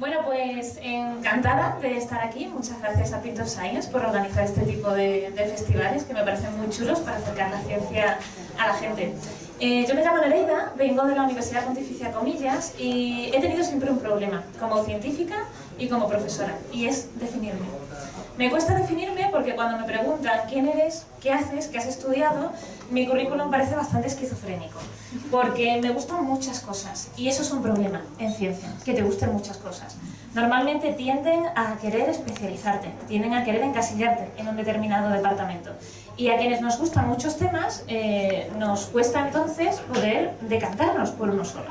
Bueno, pues encantada de estar aquí. Muchas gracias a Pint of Science por organizar este tipo de festivales que me parecen muy chulos para acercar la ciencia a la gente. Yo me llamo Nereida, vengo de la Universidad Pontificia Comillas y he tenido siempre un problema como científica y como profesora, y es definirme. Me cuesta definirme porque cuando me preguntan quién eres, qué haces, qué has estudiado, mi currículum parece bastante esquizofrénico, porque me gustan muchas cosas, y eso es un problema en ciencia, que te gusten muchas cosas. Normalmente tienden a querer especializarte, tienden a querer encasillarte en un determinado departamento. Y a quienes nos gustan muchos temas, nos cuesta entonces poder decantarnos por uno solo.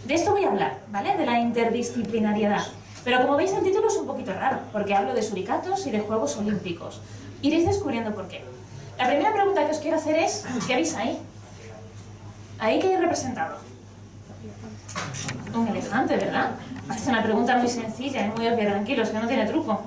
De esto voy a hablar, ¿vale? De la interdisciplinariedad. Pero como veis el título es un poquito raro, porque hablo de suricatos y de Juegos Olímpicos. Iréis descubriendo por qué. La primera pregunta que os quiero hacer es, ¿qué veis ahí? ¿Ahí qué hay representado? Un elefante, ¿verdad? Parece una pregunta muy sencilla y muy obvia, tranquilos, que no tiene truco.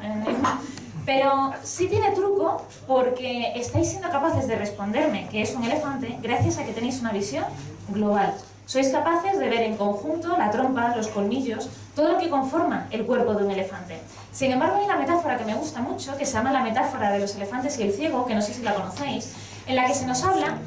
Pero sí tiene truco porque estáis siendo capaces de responderme que es un elefante gracias a que tenéis una visión global. Sois capaces de ver en conjunto la trompa, los colmillos, todo lo que conforma el cuerpo de un elefante. Sin embargo, hay una metáfora que me gusta mucho, que se llama la metáfora de los elefantes y el ciego, que no sé si la conocéis, en la que se nos habla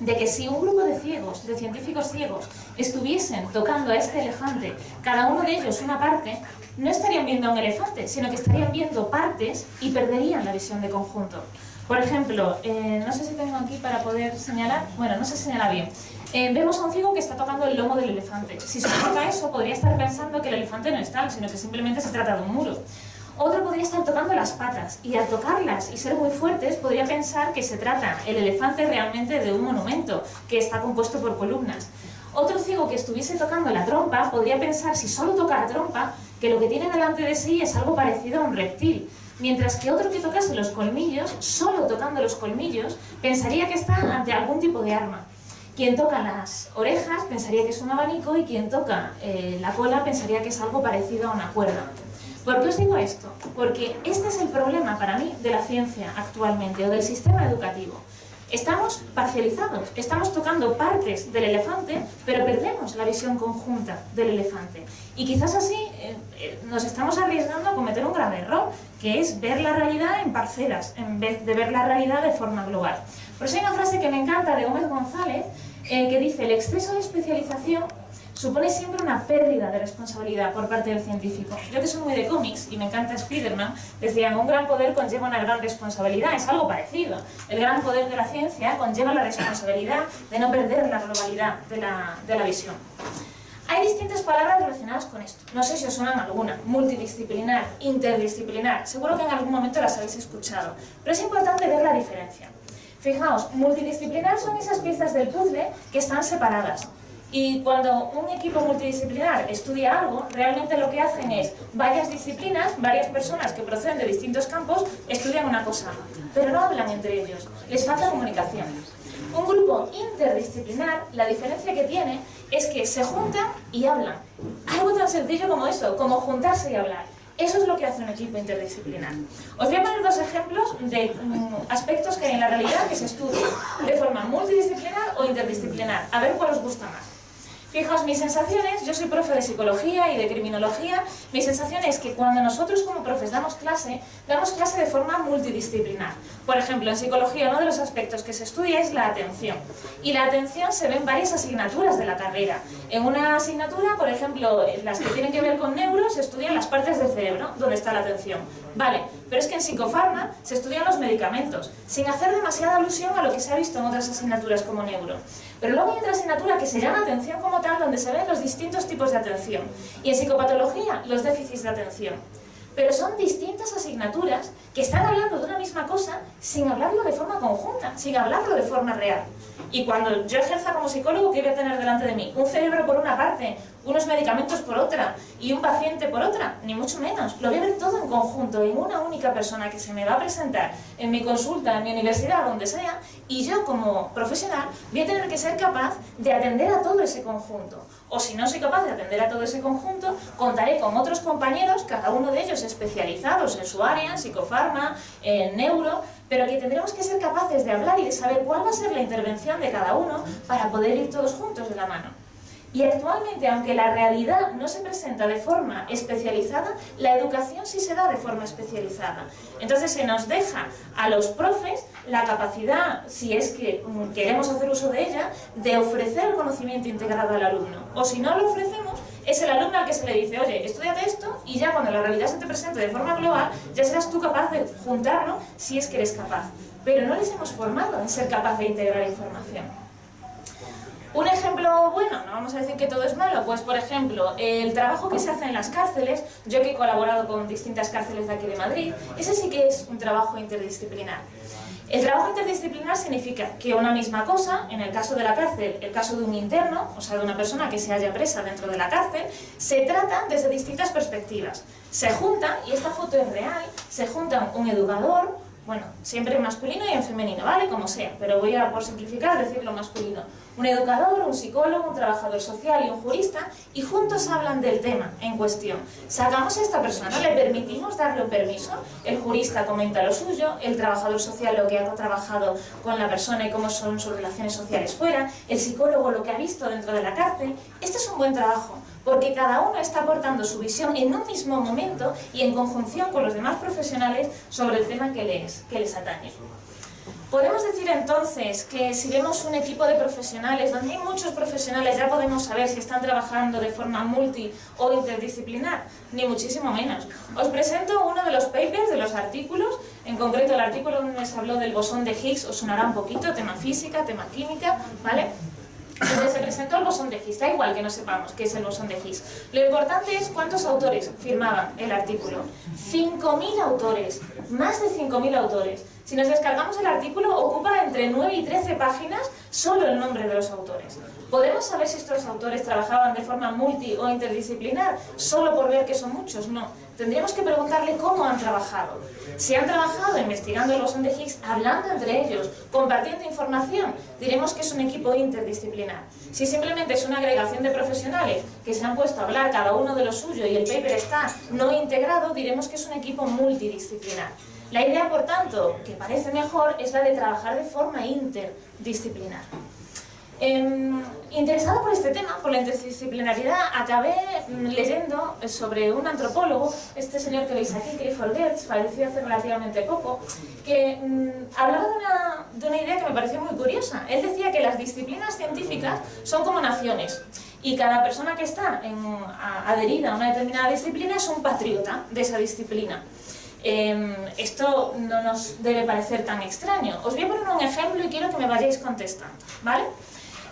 de que si un grupo de ciegos, de científicos ciegos, estuviesen tocando a este elefante, cada uno de ellos una parte, no estarían viendo a un elefante, sino que estarían viendo partes y perderían la visión de conjunto. Por ejemplo, no sé si tengo aquí para poder señalar, bueno, no se señala bien. Vemos a un ciego que está tocando el lomo del elefante. Si se toca eso, podría estar pensando que el elefante no es tal, sino que simplemente se trata de un muro. Otro podría estar tocando las patas, y al tocarlas y ser muy fuertes, podría pensar que se trata el elefante realmente de un monumento, que está compuesto por columnas. Otro ciego que estuviese tocando la trompa, podría pensar, si solo toca la trompa, que lo que tiene delante de sí es algo parecido a un reptil. Mientras que otro que tocase los colmillos, solo tocando los colmillos, pensaría que está ante algún tipo de arma. Quien toca las orejas pensaría que es un abanico y quien toca la cola pensaría que es algo parecido a una cuerda. ¿Por qué os digo esto? Porque este es el problema para mí de la ciencia actualmente o del sistema educativo. Estamos parcializados, estamos tocando partes del elefante, pero perdemos la visión conjunta del elefante. Y quizás así nos estamos arriesgando a cometer un grave error, que es ver la realidad en parcelas, en vez de ver la realidad de forma global. Por eso hay una frase que me encanta de Gómez González, que dice: el exceso de especialización supone siempre una pérdida de responsabilidad por parte del científico. Yo que soy muy de cómics y me encanta Spiderman, decían, un gran poder conlleva una gran responsabilidad. Es algo parecido. El gran poder de la ciencia conlleva la responsabilidad de no perder la globalidad de la visión. Hay distintas palabras relacionadas con esto. No sé si os suenan alguna. Multidisciplinar, interdisciplinar. Seguro que en algún momento las habéis escuchado. Pero es importante ver la diferencia. Fijaos, multidisciplinar son esas piezas del puzzle que están separadas. Y cuando un equipo multidisciplinar estudia algo, realmente lo que hacen es varias disciplinas, varias personas que proceden de distintos campos, estudian una cosa, pero no hablan entre ellos, les falta comunicación. Un grupo interdisciplinar, la diferencia que tiene es que se juntan y hablan. Algo tan sencillo como eso, como juntarse y hablar. Eso es lo que hace un equipo interdisciplinar. Os voy a poner dos ejemplos de aspectos que hay en la realidad que se estudian de forma multidisciplinar o interdisciplinar. A ver cuál os gusta más. Fijaos, mis sensaciones, yo soy profe de psicología y de criminología, mi sensación es que cuando nosotros como profes damos clase de forma multidisciplinar. Por ejemplo, en psicología uno de los aspectos que se estudia es la atención. Y la atención se ve en varias asignaturas de la carrera. En una asignatura, por ejemplo, las que tienen que ver con neuro, se estudian las partes del cerebro, donde está la atención. Vale, pero es que en psicofarma se estudian los medicamentos, sin hacer demasiada alusión a lo que se ha visto en otras asignaturas como neuro. Pero luego hay otra asignatura que se llama atención como tal, donde se ven los distintos tipos de atención. Y en psicopatología, los déficits de atención. Pero son distintas asignaturas que están hablando de una misma cosa sin hablarlo de forma conjunta, sin hablarlo de forma real. Y cuando yo ejerza como psicólogo, ¿qué voy a tener delante de mí? ¿Un cerebro por una parte, unos medicamentos por otra y un paciente por otra? Ni mucho menos. Lo voy a ver todo en conjunto, en una única persona que se me va a presentar en mi consulta, en mi universidad, donde sea, y yo como profesional voy a tener que ser capaz de atender a todo ese conjunto. O si no soy capaz de atender a todo ese conjunto, contaré con otros compañeros, cada uno de ellos especializados en su área, en psicofarma, en neuro, pero que tendremos que ser capaces de hablar y de saber cuál va a ser la intervención de cada uno para poder ir todos juntos de la mano. Y actualmente, aunque la realidad no se presenta de forma especializada, la educación sí se da de forma especializada. Entonces se nos deja a los profes la capacidad, si es que queremos hacer uso de ella, de ofrecer el conocimiento integrado al alumno. O si no lo ofrecemos, es el alumno al que se le dice, oye, estudiate esto, y ya cuando la realidad se te presente de forma global, ya serás tú capaz de juntarlo si es que eres capaz. Pero no les hemos formado en ser capaz de integrar información. Un ejemplo bueno, no vamos a decir que todo es malo, pues por ejemplo, el trabajo que se hace en las cárceles, yo que he colaborado con distintas cárceles de aquí de Madrid, ese sí que es un trabajo interdisciplinar. El trabajo interdisciplinar significa que una misma cosa, en el caso de la cárcel, el caso de un interno, o sea, de una persona que se halla presa dentro de la cárcel, se trata desde distintas perspectivas. Se juntan, y esta foto es real, se juntan un educador, bueno, siempre en masculino y en femenino, ¿vale? Como sea, pero voy a, por simplificar, decirlo masculino. Un educador, un psicólogo, un trabajador social y un jurista, y juntos hablan del tema en cuestión. Sacamos a esta persona, le permitimos darle un permiso, el jurista comenta lo suyo, el trabajador social lo que ha trabajado con la persona y cómo son sus relaciones sociales fuera, el psicólogo lo que ha visto dentro de la cárcel. Este es un buen trabajo, porque cada uno está aportando su visión en un mismo momento y en conjunción con los demás profesionales sobre el tema que les atañe. Podemos decir entonces que si vemos un equipo de profesionales, donde hay muchos profesionales, ya podemos saber si están trabajando de forma multi o interdisciplinar, ni muchísimo menos. Os presento uno de los papers, de los artículos, en concreto el artículo donde se habló del bosón de Higgs, os sonará un poquito, tema física, tema química, ¿vale? Donde se presentó el bosón de Higgs, da igual que no sepamos qué es el bosón de Higgs. Lo importante es cuántos autores firmaban el artículo. 5.000 autores, más de 5.000 autores. Si nos descargamos el artículo, ocupa entre 9 y 13 páginas solo el nombre de los autores. ¿Podemos saber si estos autores trabajaban de forma multi o interdisciplinar solo por ver que son muchos? No. Tendríamos que preguntarle cómo han trabajado. Si han trabajado investigando el bosón de Higgs, hablando entre ellos, compartiendo información, diremos que es un equipo interdisciplinar. Si simplemente es una agregación de profesionales que se han puesto a hablar cada uno de lo suyo y el paper está no integrado, diremos que es un equipo multidisciplinar. La idea, por tanto, que parece mejor, es la de trabajar de forma interdisciplinar. Interesada por este tema, por la interdisciplinaridad, acabé leyendo sobre un antropólogo, este señor que veis aquí, Clifford Geertz, fallecido hace relativamente poco, que hablaba de una idea que me pareció muy curiosa. Él decía que las disciplinas científicas son como naciones, y cada persona que está adherida a una determinada disciplina es un patriota de esa disciplina. Esto no nos debe parecer tan extraño. Os voy a poner un ejemplo y quiero que me vayáis contestando, ¿vale?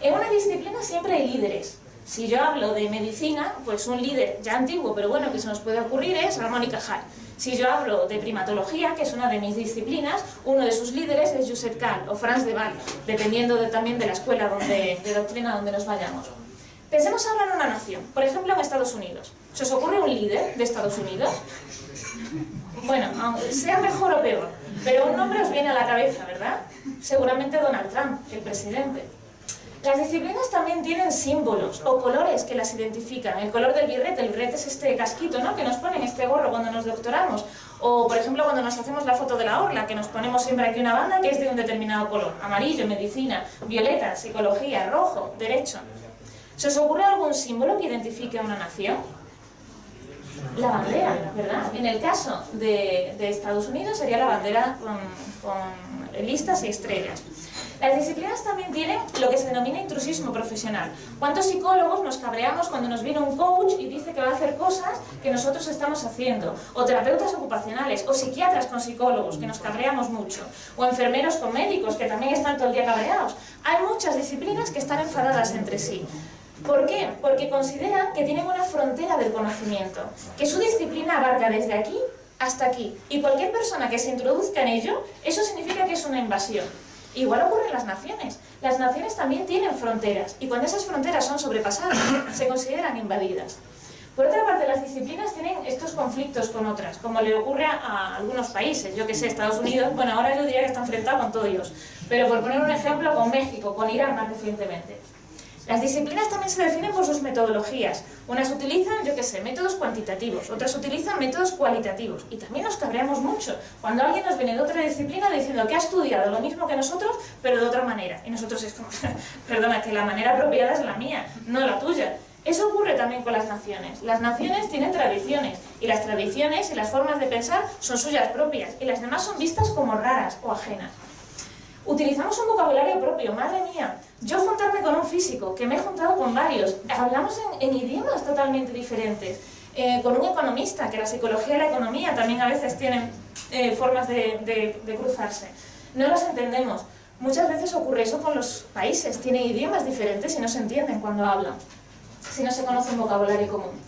En una disciplina siempre hay líderes. Si yo hablo de medicina, pues un líder ya antiguo, pero bueno, que se nos puede ocurrir es Ramón y Cajal. Si yo hablo de primatología, que es una de mis disciplinas, uno de sus líderes es Josep Cal o Franz de Waal, dependiendo también de la escuela de doctrina donde nos vayamos. Pensemos ahora en una nación, por ejemplo en Estados Unidos. ¿Se os ocurre un líder de Estados Unidos? Bueno, sea mejor o peor, pero un nombre os viene a la cabeza, ¿verdad? Seguramente Donald Trump, el presidente. Las disciplinas también tienen símbolos o colores que las identifican. El color del birrete, el birrete es este casquito, ¿no?, que nos ponen, este gorro cuando nos doctoramos. O, por ejemplo, cuando nos hacemos la foto de la orla, que nos ponemos siempre aquí una banda que es de un determinado color. Amarillo, medicina; violeta, psicología; rojo, derecho. ¿Se os ocurre algún símbolo que identifique a una nación? La bandera, ¿verdad? En el caso de Estados Unidos sería la bandera con listas y estrellas. Las disciplinas también tienen lo que se denomina intrusismo profesional. ¿Cuántos psicólogos nos cabreamos cuando nos viene un coach y dice que va a hacer cosas que nosotros estamos haciendo? O terapeutas ocupacionales, o psiquiatras con psicólogos, que nos cabreamos mucho. O enfermeros con médicos, que también están todo el día cabreados. Hay muchas disciplinas que están enfadadas entre sí. ¿Por qué? Porque consideran que tienen una frontera del conocimiento, que su disciplina abarca desde aquí hasta aquí, y cualquier persona que se introduzca en ello, eso significa que es una invasión. Igual ocurre en las naciones. Las naciones también tienen fronteras, y cuando esas fronteras son sobrepasadas, se consideran invadidas. Por otra parte, las disciplinas tienen estos conflictos con otras, como le ocurre a algunos países. Yo que sé, Estados Unidos, bueno, ahora yo diría que está enfrentado con todos ellos, pero por poner un ejemplo, con México, con Irán más recientemente. Las disciplinas también se definen por sus metodologías. Unas utilizan, yo qué sé, métodos cuantitativos, otras utilizan métodos cualitativos. Y también nos cabreamos mucho cuando alguien nos viene de otra disciplina diciendo que ha estudiado lo mismo que nosotros, pero de otra manera. Y nosotros es como, perdona, que la manera apropiada es la mía, no la tuya. Eso ocurre también con las naciones. Las naciones tienen tradiciones, y las tradiciones y las formas de pensar son suyas propias, y las demás son vistas como raras o ajenas. Utilizamos un vocabulario propio, madre mía. Yo juntarme con un físico, que me he juntado con varios, hablamos en idiomas totalmente diferentes. Con un economista, que la psicología y la economía también a veces tienen formas de cruzarse. No los entendemos. Muchas veces ocurre eso con los países, tienen idiomas diferentes y no se entienden cuando hablan, si no se conoce un vocabulario común.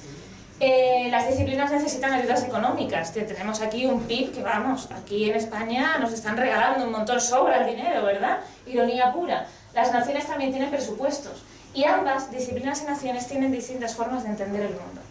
Las disciplinas necesitan ayudas económicas. Tenemos aquí un PIB que, vamos, aquí en España nos están regalando un montón, sobra el dinero, ¿verdad? Ironía pura. Las naciones también tienen presupuestos. Y ambas, disciplinas y naciones, tienen distintas formas de entender el mundo.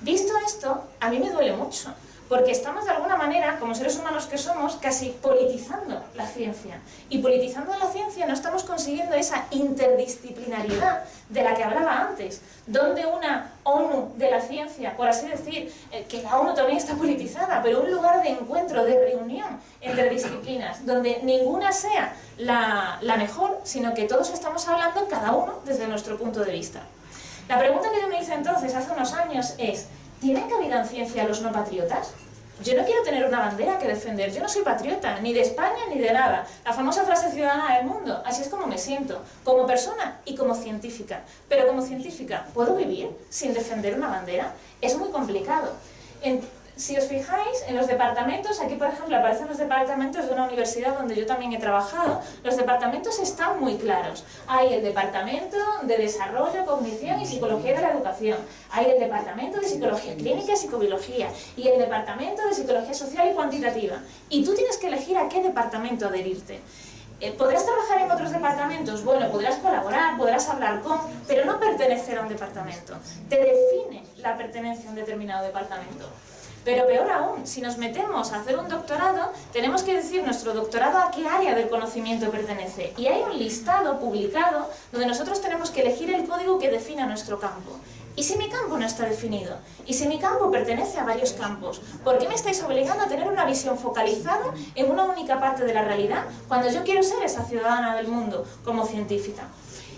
Visto esto, a mí me duele mucho, porque estamos de alguna manera, como seres humanos que somos, casi politizando la ciencia. Y politizando la ciencia no estamos consiguiendo esa interdisciplinariedad de la que hablaba antes, donde una ONU de la ciencia, por así decir, que la ONU también está politizada, pero un lugar de encuentro, de reunión entre disciplinas, donde ninguna sea la mejor, sino que todos estamos hablando cada uno desde nuestro punto de vista. La pregunta que yo me hice entonces, hace unos años, es: ¿tienen cabida en ciencia los no patriotas? Yo no quiero tener una bandera que defender, yo no soy patriota, ni de España ni de nada. La famosa frase ciudadana del mundo, así es como me siento, como persona y como científica. Pero como científica, ¿puedo vivir sin defender una bandera? Es muy complicado. Si os fijáis, en los departamentos, aquí por ejemplo aparecen los departamentos de una universidad donde yo también he trabajado, los departamentos están muy claros. Hay el departamento de Desarrollo, Cognición y Psicología de la Educación, hay el departamento de Psicología Clínica y Psicobiología, y el departamento de Psicología Social y Cuantitativa. Y tú tienes que elegir a qué departamento adherirte. ¿Podrás trabajar en otros departamentos? Bueno, podrás colaborar, podrás hablar con, pero no pertenecer a un departamento. Te define la pertenencia a un determinado departamento. Pero peor aún, si nos metemos a hacer un doctorado, tenemos que decir nuestro doctorado a qué área del conocimiento pertenece. Y hay un listado publicado donde nosotros tenemos que elegir el código que defina nuestro campo. ¿Y si mi campo no está definido? ¿Y si mi campo pertenece a varios campos? ¿Por qué me estáis obligando a tener una visión focalizada en una única parte de la realidad cuando yo quiero ser esa ciudadana del mundo como científica?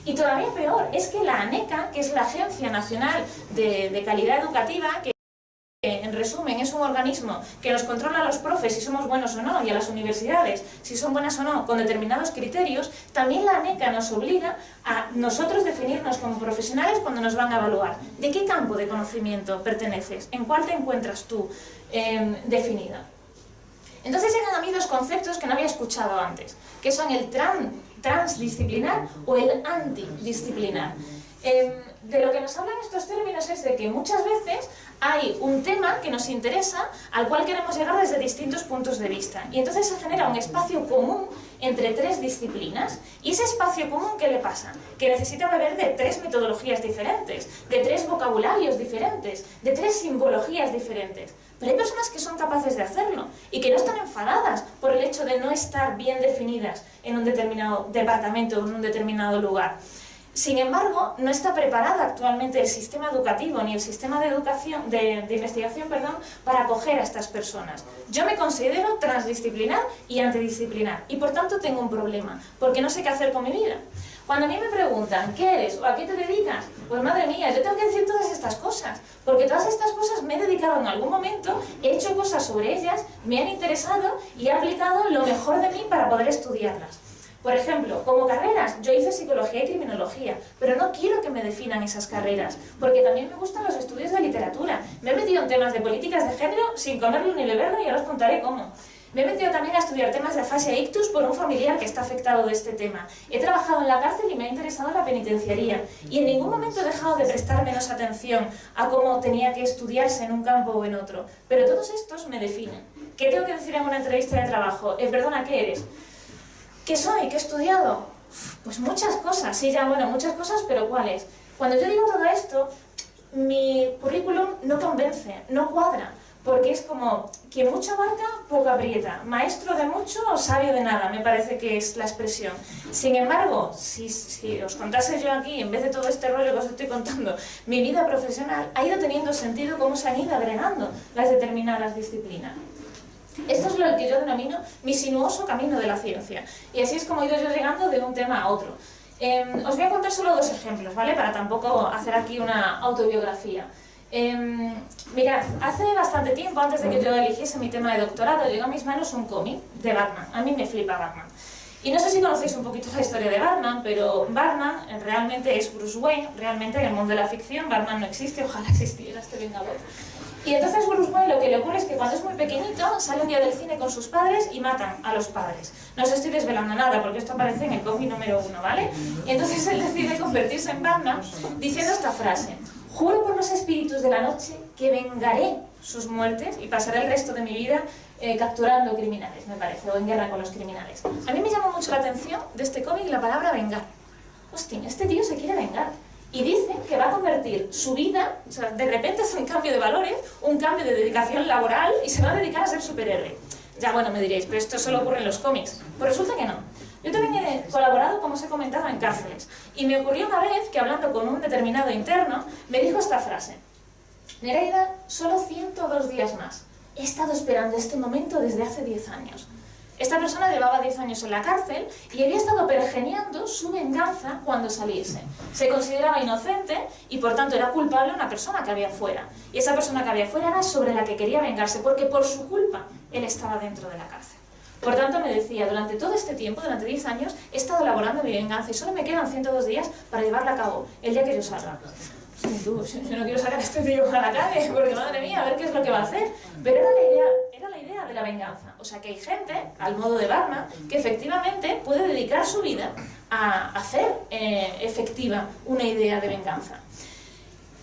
Y todavía peor, es que la ANECA, que es la Agencia Nacional de Calidad Educativa, que en resumen es un organismo que nos controla a los profes si somos buenos o no, y a las universidades si son buenas o no, con determinados criterios, también la ANECA nos obliga a nosotros definirnos como profesionales cuando nos van a evaluar. ¿De qué campo de conocimiento perteneces? ¿En cuál te encuentras tú definida? Entonces llegan a mí dos conceptos que no había escuchado antes, que son el transdisciplinar o el antidisciplinar. De lo que nos hablan estos términos es de que muchas veces hay un tema que nos interesa al cual queremos llegar desde distintos puntos de vista, y entonces se genera un espacio común entre tres disciplinas. ¿Y ese espacio común qué le pasa? Que necesita beber de tres metodologías diferentes, de tres vocabularios diferentes, de tres simbologías diferentes. Pero hay personas que son capaces de hacerlo y que no están enfadadas por el hecho de no estar bien definidas en un determinado departamento o en un determinado lugar. Sin embargo, no está preparado actualmente el sistema educativo ni el sistema de educación, de investigación, para acoger a estas personas. Yo me considero transdisciplinar y antidisciplinar, y por tanto tengo un problema, porque no sé qué hacer con mi vida. Cuando a mí me preguntan, ¿qué eres o a qué te dedicas? Pues madre mía, yo tengo que decir todas estas cosas, porque todas estas cosas me he dedicado en algún momento, he hecho cosas sobre ellas, me han interesado y he aplicado lo mejor de mí para poder estudiarlas. Por ejemplo, como carreras, yo hice psicología y criminología, pero no quiero que me definan esas carreras, porque también me gustan los estudios de literatura. Me he metido en temas de políticas de género sin comerlo ni beberlo, y ahora os contaré cómo. Me he metido también a estudiar temas de afasia ictus por un familiar que está afectado de este tema. He trabajado en la cárcel y me ha interesado la penitenciaría, y en ningún momento he dejado de prestar menos atención a cómo tenía que estudiarse en un campo o en otro. Pero todos estos me definen. ¿Qué tengo que decir en una entrevista de trabajo? Perdona, ¿qué eres? ¿Qué soy? ¿Qué he estudiado? Pues muchas cosas, sí, ya, bueno, muchas cosas, pero ¿cuáles? Cuando yo digo todo esto, mi currículum no convence, no cuadra, porque es como quien mucho abarca, poco aprieta, maestro de mucho o sabio de nada, me parece que es la expresión. Sin embargo, si os contase yo aquí, en vez de todo este rollo que os estoy contando, mi vida profesional ha ido teniendo sentido cómo se han ido agregando las determinadas disciplinas. Esto es lo que yo denomino mi sinuoso camino de la ciencia, y así es como he ido yo llegando de un tema a otro. Os voy a contar solo 2 ejemplos, ¿vale? Para tampoco hacer aquí una autobiografía. Mirad, hace bastante tiempo, antes de que yo eligiese mi tema de doctorado, llegó a mis manos un cómic de Batman. A mí me flipa Batman. Y no sé si conocéis un poquito la historia de Batman, pero Batman realmente es Bruce Wayne. Realmente en el mundo de la ficción Batman no existe, ojalá existiera este vengador. Y entonces Bruce Wayne lo que le ocurre es que cuando es muy pequeñito sale un día del cine con sus padres y matan a los padres. No os estoy desvelando nada porque esto aparece en el cómic número 1, ¿vale? Y entonces él decide convertirse en Batman diciendo esta frase: juro por los espíritus de la noche que vengaré sus muertes y pasaré el resto de mi vida capturando criminales, me parece, o en guerra con los criminales. A mí me llama mucho la atención de este cómic la palabra vengar. Hostia, este tío se quiere vengar. Y dice que va a convertir su vida, o sea, de repente hace un cambio de valores, un cambio de dedicación laboral y se va a dedicar a ser superhéroe. Ya bueno, me diréis, pero esto solo ocurre en los cómics. Pues resulta que no. Yo también he colaborado, como os he comentado, en cárceles. Y me ocurrió una vez que, hablando con un determinado interno, me dijo esta frase: Nereida, solo 102 días más. He estado esperando este momento desde hace 10 años. Esta persona llevaba 10 años en la cárcel y había estado pergeñando su venganza cuando saliese. Se consideraba inocente y por tanto era culpable una persona que había fuera. Y esa persona que había fuera era sobre la que quería vengarse, porque por su culpa él estaba dentro de la cárcel. Por tanto me decía, durante todo este tiempo, durante 10 años, he estado elaborando mi venganza y solo me quedan 102 días para llevarla a cabo, el día que yo salga. Yo no quiero sacar a este tío a la calle, porque madre mía, a ver qué es lo que va a hacer. Pero era la idea de la venganza. O sea que hay gente, al modo de Batman, que efectivamente puede dedicar su vida a hacer efectiva una idea de venganza.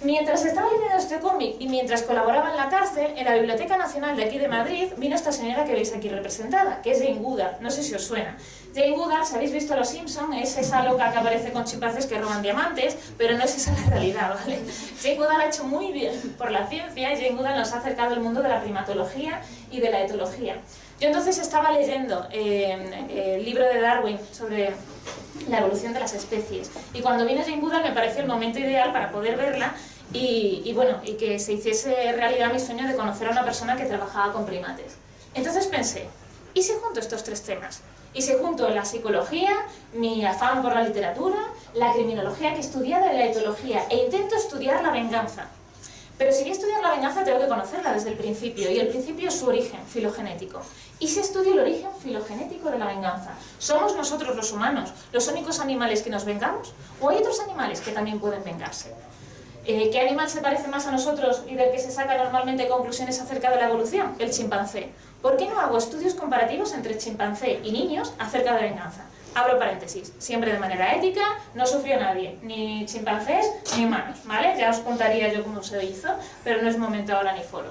Mientras estaba leyendo este cómic y mientras colaboraba en la cárcel, en la Biblioteca Nacional de aquí de Madrid, vino esta señora que veis aquí representada, que es Jane Goodall. No sé si os suena. Jane Goodall, si habéis visto Los Simpson, es esa loca que aparece con chimpancés que roban diamantes, pero no es esa la realidad, ¿vale? Jane Goodall ha hecho muy bien por la ciencia y Jane Goodall nos ha acercado al mundo de la primatología y de la etología. Yo entonces estaba leyendo el libro de Darwin sobre la evolución de las especies y cuando vino Jane Goodall me pareció el momento ideal para poder verla y que se hiciese realidad mi sueño de conocer a una persona que trabajaba con primates. Entonces pensé, ¿y si junto estos 3 temas? ¿Y si junto la psicología, mi afán por la literatura, la criminología que he estudiado y la etología e intento estudiar la venganza? Pero si voy a estudiar la venganza tengo que conocerla desde el principio, y el principio es su origen filogenético. ¿Y si estudio el origen filogenético de la venganza? ¿Somos nosotros los humanos los únicos animales que nos vengamos? ¿O hay otros animales que también pueden vengarse? ¿Qué animal se parece más a nosotros y del que se sacan normalmente conclusiones acerca de la evolución? El chimpancé. ¿Por qué no hago estudios comparativos entre chimpancé y niños acerca de venganza? Abro paréntesis, siempre de manera ética, no sufrió nadie, ni chimpancés ni humanos, ¿vale? Ya os contaría yo cómo se hizo, pero no es momento ahora ni foro.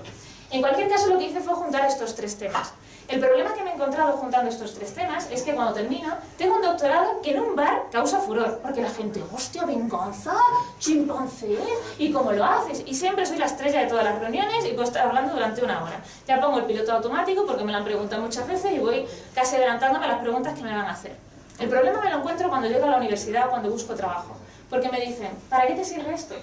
En cualquier caso, lo que hice fue juntar estos 3 temas. El problema que me he encontrado juntando estos 3 temas es que cuando termino, tengo un doctorado que en un bar causa furor, porque la gente, hostia, venganza, chimpancés, ¿y cómo lo haces? Y siempre soy la estrella de todas las reuniones y puedo estar hablando durante 1 hora. Ya pongo el piloto automático porque me lo han preguntado muchas veces y voy casi adelantándome a las preguntas que me van a hacer. El problema me lo encuentro cuando llego a la universidad o cuando busco trabajo, porque me dicen, ¿para qué te sirve esto?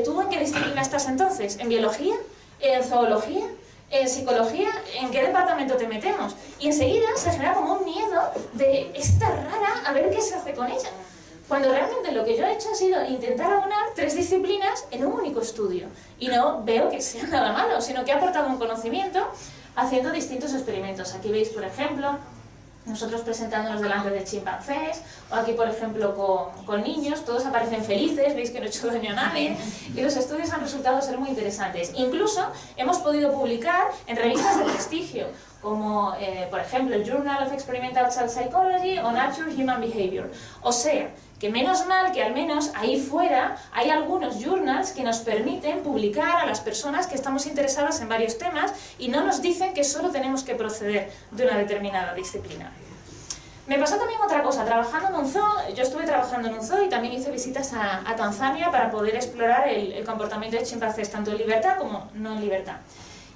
¿Tú en qué disciplina estás entonces? ¿En biología? ¿En zoología? ¿En psicología? ¿En qué departamento te metemos? Y enseguida se genera como un miedo de esta rara, a ver qué se hace con ella. Cuando realmente lo que yo he hecho ha sido intentar aunar 3 disciplinas en un único estudio. Y no veo que sea nada malo, sino que he aportado un conocimiento haciendo distintos experimentos. Aquí veis, por ejemplo, nosotros presentándonos delante de chimpancés, o aquí por ejemplo con niños, todos aparecen felices, veis que no he hecho daño a nadie, y los estudios han resultado ser muy interesantes. Incluso hemos podido publicar en revistas de prestigio, como por ejemplo el Journal of Experimental Child Psychology o Nature Human Behavior. O sea, que menos mal que al menos ahí fuera hay algunos journals que nos permiten publicar a las personas que estamos interesadas en varios temas y no nos dicen que solo tenemos que proceder de una determinada disciplina. Me pasó también otra cosa, trabajando en un zoo, yo estuve trabajando en un zoo y también hice visitas a Tanzania para poder explorar el comportamiento de chimpancés, tanto en libertad como no en libertad.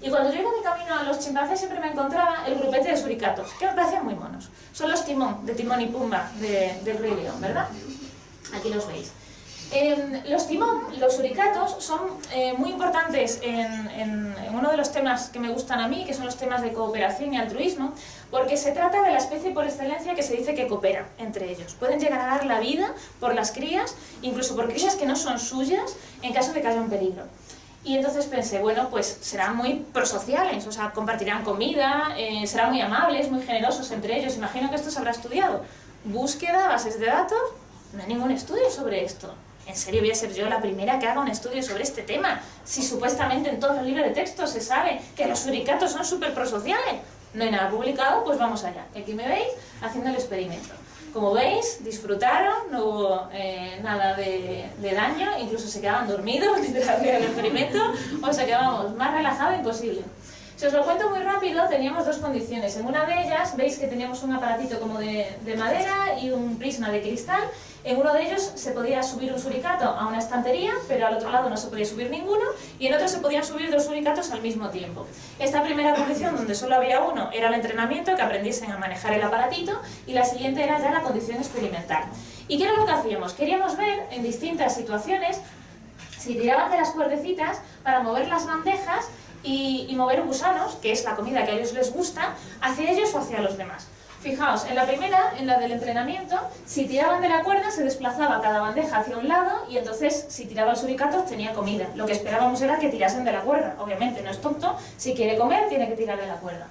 Y cuando yo iba de camino a los chimpancés siempre me encontraba el grupete de suricatos, que me parecían muy monos. Son los Timón, de Timón y Pumba, del Rey León, ¿verdad? Aquí los veis. Los timón, los suricatos, son muy importantes en uno de los temas que me gustan a mí, que son los temas de cooperación y altruismo, porque se trata de la especie por excelencia que se dice que coopera entre ellos. Pueden llegar a dar la vida por las crías, incluso por crías que no son suyas, en caso de que haya un peligro. Y entonces pensé, bueno, pues serán muy prosociales, o sea, compartirán comida, serán muy amables, muy generosos entre ellos. Imagino que esto se habrá estudiado. Búsqueda, bases de datos, no hay ningún estudio sobre esto. ¿En serio voy a ser yo la primera que haga un estudio sobre este tema? Si supuestamente en todos los libros de texto se sabe que los suricatos son súper prosociales. No hay nada publicado, pues vamos allá. Y aquí me veis haciendo el experimento. Como veis, disfrutaron, no hubo nada de daño, incluso se quedaban dormidos mientras hacían el experimento, o sea que vamos, más relajado imposible. Si os lo cuento muy rápido, teníamos dos condiciones. En una de ellas, veis que teníamos un aparatito como de madera y un prisma de cristal. En uno de ellos se podía subir un suricato a una estantería, pero al otro lado no se podía subir ninguno, y en otro se podían subir dos suricatos al mismo tiempo. Esta primera condición, donde solo había uno, era el entrenamiento, que aprendiesen a manejar el aparatito, y la siguiente era ya la condición experimental. ¿Y qué era lo que hacíamos? Queríamos ver en distintas situaciones si tiraban de las cuerdecitas para mover las bandejas y mover gusanos, que es la comida que a ellos les gusta, hacia ellos o hacia los demás. Fijaos, en la primera, en la del entrenamiento, si tiraban de la cuerda se desplazaba cada bandeja hacia un lado y entonces si tiraba el suricato tenía comida. Lo que esperábamos era que tirasen de la cuerda, obviamente no es tonto, si quiere comer tiene que tirar de la cuerda.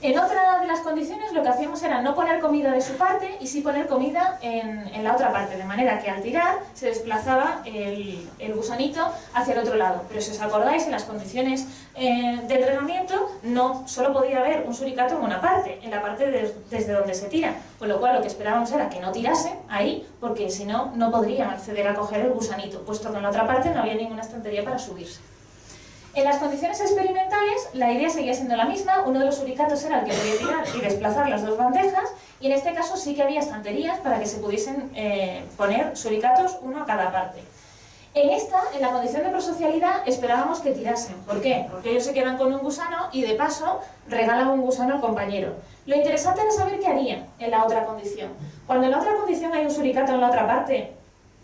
En otra de las condiciones lo que hacíamos era no poner comida de su parte y sí poner comida en la otra parte, de manera que al tirar se desplazaba el gusanito hacia el otro lado. Pero si os acordáis, en las condiciones de entrenamiento no solo podía haber un suricato en una parte, en la parte desde donde se tira, con lo cual lo que esperábamos era que no tirase ahí, porque si no, no podrían acceder a coger el gusanito, puesto que en la otra parte no había ninguna estantería para subirse. En las condiciones experimentales, la idea seguía siendo la misma. Uno de los suricatos era el que podía tirar y desplazar las dos bandejas, y en este caso sí que había estanterías para que se pudiesen poner suricatos uno a cada parte. En la condición de prosocialidad, esperábamos que tirasen. ¿Por qué? Porque ellos se quedan con un gusano y de paso regalan un gusano al compañero. Lo interesante era saber qué harían en la otra condición. Cuando en la otra condición hay un suricato en la otra parte,